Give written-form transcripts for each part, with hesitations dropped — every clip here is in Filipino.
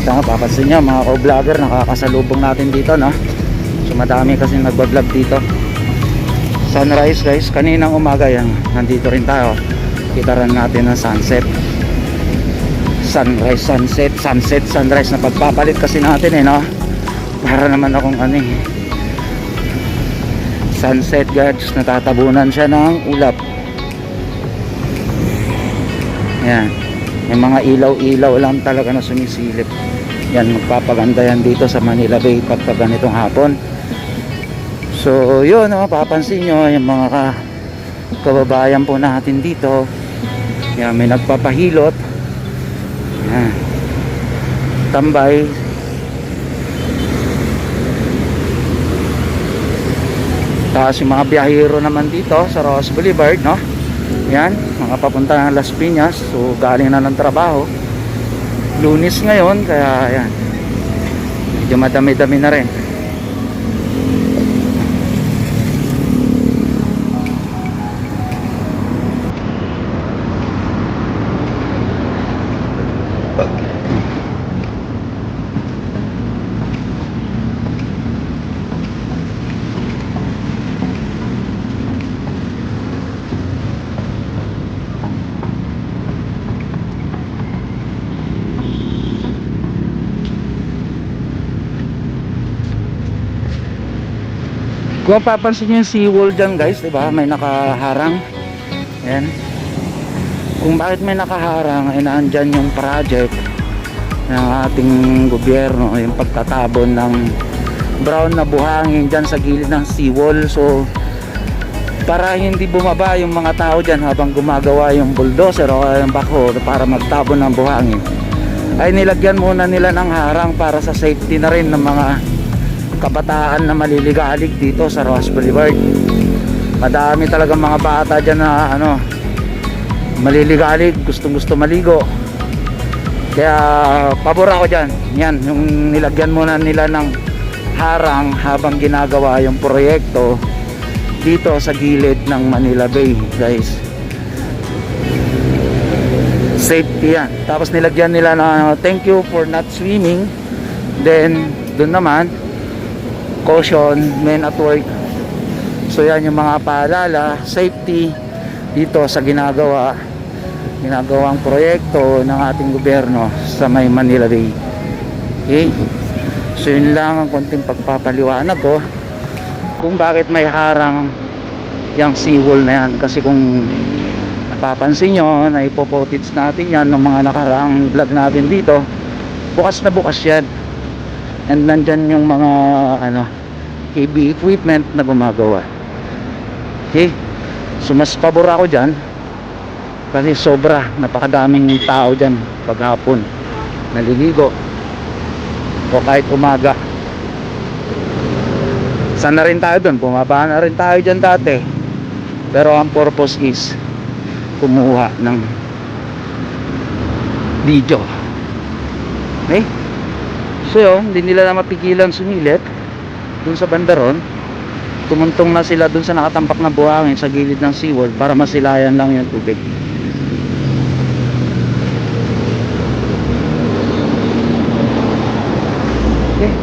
ito nga, papansin nyo mga co-vlogger, nakakasalubong natin dito, no? So madami kasi nagbablog dito. Sunrise guys, kaninang umaga yan, nandito rin tayo. Kita rin natin ang sunset. Sunrise, sunset, sunset, sunrise na pagpapalit kasi natin no? Para naman akong sunset guys, natatabunan siya ng ulap. Yan, may mga ilaw-ilaw lang talaga na sumisilip. Yan, magpapaganda yan dito sa Manila Bay pagka ganitong hapon. So yun, papansin nyo yung mga kababayan po natin dito. Yan, may nagpapahilot. Yan, tambay. Tapos yung mga biyahero naman dito sa Ross Boulevard, no? Yan, mga papunta ng Las Piñas. So galing na ng trabaho. Lunes ngayon, kaya yan, medyo madami-dami na rin. Kung papansin nyo yung seawall dyan guys, diba? May nakaharang. Yan. Kung bakit may nakaharang, ay naandyan yung project ng ating gobyerno, yung pagtatabon ng brown na buhangin dyan sa gilid ng seawall. So para hindi bumaba yung mga tao dyan habang gumagawa yung bulldozer o yung backhoe para magtabon ng buhangin, ay nilagyan muna nila ng harang para sa safety na rin ng mga kabataan na maliligalig dito sa Ross Boulevard. Madami talagang mga bata dyan na maliligalig, gustong maligo. Kaya pabor ako dyan. Yan, yung nilagyan muna nila ng harang habang ginagawa yung proyekto dito sa gilid ng Manila Bay guys. Safety yan. Tapos nilagyan nila na thank you for not swimming. Then doon naman, caution, men at work. So yan yung mga paalala, safety dito sa ginagawang proyekto ng ating gobyerno sa may Manila Bay. Okay? So yun lang ang konting pagpapaliwanag ko kung bakit may harang yung seawall na yan. Kasi kung napapansin nyo, na ipopotage natin yan ng mga nakaraang vlog natin dito, bukas na bukas yan. And nandyan yung mga heavy equipment na gumagawa. Okay? So mas pabor ako dyan kasi sobra, napakadaming tao dyan paghapon naliligo o kahit umaga. Sana rin tayo dun, bumaba na rin tayo dyan dati, pero ang purpose is kumuha ng video. Okay? So yun, hindi nila na mapigilan sumilip dun sa bandaron. Tumuntong na sila dun sa nakatambak na buhangin sa gilid ng seawall para masilayan lang yung tubig. Okay.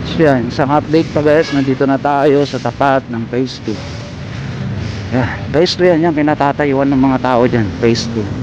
So yan, isang update pa guys. Nandito na tayo sa tapat ng phase 2. Yeah, phase 2 yan, yung pinatatayuan ng mga tao dyan. Phase 2.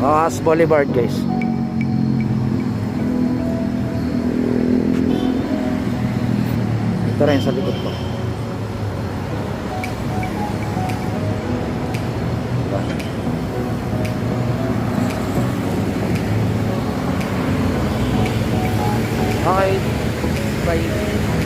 Rojas Boulevard guys. Ito rin sa likod ko. Okay. Bye.